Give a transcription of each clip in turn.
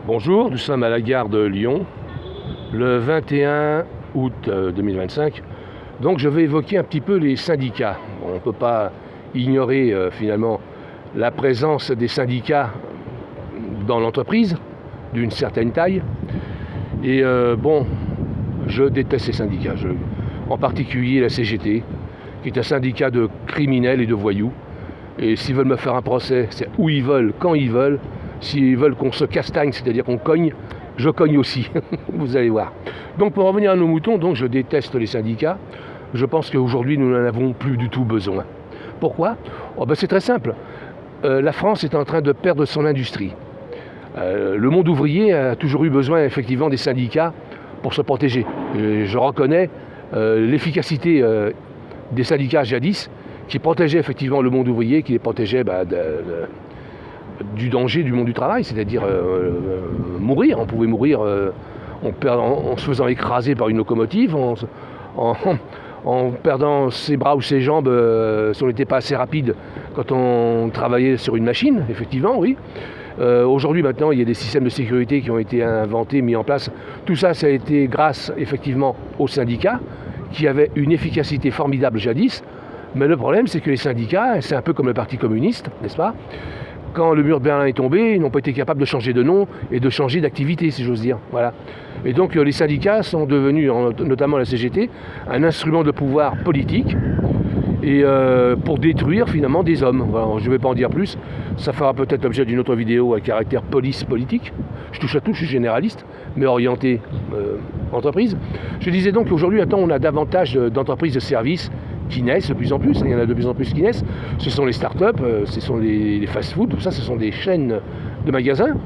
Bonjour, nous sommes à la gare de Lyon, le 21 août 2025. Donc je vais évoquer un petit peu les syndicats. Bon, on ne peut pas ignorer finalement la présence des syndicats dans l'entreprise, d'une certaine taille. Et je déteste ces syndicats. En particulier la CGT, qui est un syndicat de criminels et de voyous. Et s'ils veulent me faire un procès, c'est où ils veulent, quand ils veulent. S'ils veulent qu'on se castagne, c'est-à-dire qu'on cogne, je cogne aussi, vous allez voir. Donc pour revenir à nos moutons, donc je déteste les syndicats. Je pense qu'aujourd'hui nous n'en avons plus du tout besoin. Pourquoi ? C'est très simple. La France est en train de perdre son industrie. Le monde ouvrier a toujours eu besoin effectivement des syndicats pour se protéger. Je reconnais l'efficacité des syndicats jadis qui protégeaient effectivement le monde ouvrier, qui les protégeaient du danger du monde du travail, c'est-à-dire mourir. On pouvait mourir en se faisant écraser par une locomotive, en perdant ses bras ou ses jambes si on n'était pas assez rapide quand on travaillait sur une machine, effectivement, oui. Aujourd'hui, maintenant, il y a des systèmes de sécurité qui ont été inventés, mis en place. Tout ça, ça a été grâce, effectivement, aux syndicats, qui avaient une efficacité formidable jadis. Mais le problème, c'est que les syndicats, c'est un peu comme le Parti communiste, n'est-ce pas ? Quand le mur de Berlin est tombé, ils n'ont pas été capables de changer de nom et de changer d'activité, si j'ose dire. Voilà. Et donc les syndicats sont devenus, notamment la CGT, un instrument de pouvoir politique et pour détruire finalement des hommes. Voilà, je ne vais pas en dire plus. Ça fera peut-être l'objet d'une autre vidéo à caractère police politique. Je touche à tout, je suis généraliste, mais orienté entreprise. Je disais donc qu'aujourd'hui, on a davantage d'entreprises de services qui naissent de plus en plus, il y en a de plus en plus qui naissent. Ce sont les start-up, ce sont les fast-food, tout ça, ce sont des chaînes de magasins,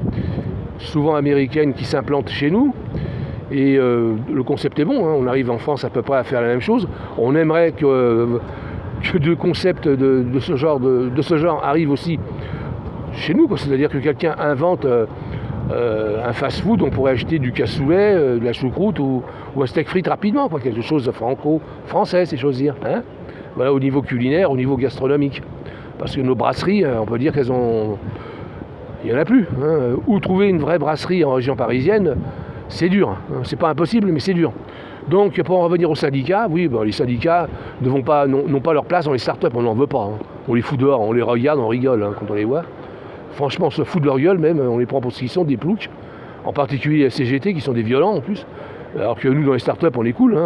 souvent américaines, qui s'implantent chez nous. Et le concept est bon, on arrive en France à peu près à faire la même chose. On aimerait que des concepts de ce genre arrivent aussi chez nous, c'est-à-dire que quelqu'un invente un fast-food, on pourrait acheter du cassoulet, de la choucroute ou un steak frites rapidement, quelque chose de franco-français, c'est chose dire. Voilà, au niveau culinaire, au niveau gastronomique. Parce que nos brasseries, on peut dire qu'elles ont... Il n'y en a plus. Où trouver une vraie brasserie en région parisienne, c'est dur. C'est pas impossible, mais c'est dur. Donc pour en revenir aux syndicats, oui, les syndicats n'ont pas leur place dans les start-up, on n'en veut pas. On les fout dehors, on les regarde, on rigole quand on les voit. Franchement, on se fout de leur gueule même, on les prend pour ce qu'ils sont, des ploucs, en particulier les CGT qui sont des violents en plus, alors que nous dans les startups on est cool,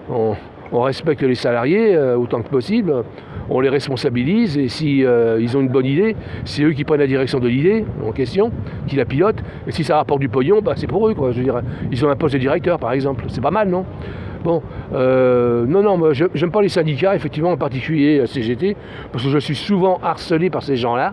on respecte les salariés autant que possible, on les responsabilise et si ils ont une bonne idée, c'est eux qui prennent la direction de l'idée en question, qui la pilotent, et si ça rapporte du pognon, c'est pour eux quoi, je veux dire, ils ont un poste de directeur par exemple, c'est pas mal non ? Bon, moi j'aime pas les syndicats, effectivement en particulier la CGT, parce que je suis souvent harcelé par ces gens-là,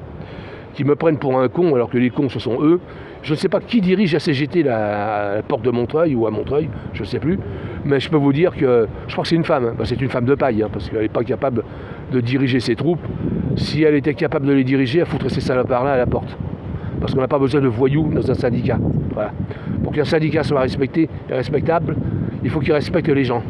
qui me prennent pour un con alors que les cons ce sont eux. Je ne sais pas qui dirige la CGT à la porte de Montreuil ou à Montreuil, je ne sais plus, mais je peux vous dire que je crois que c'est une femme, c'est une femme de paille, parce qu'elle n'est pas capable de diriger ses troupes. Si elle était capable de les diriger, elle foutrait ces salopards-là à la porte. Parce qu'on n'a pas besoin de voyous dans un syndicat. Voilà. Pour qu'un syndicat soit respecté et respectable, il faut qu'il respecte les gens.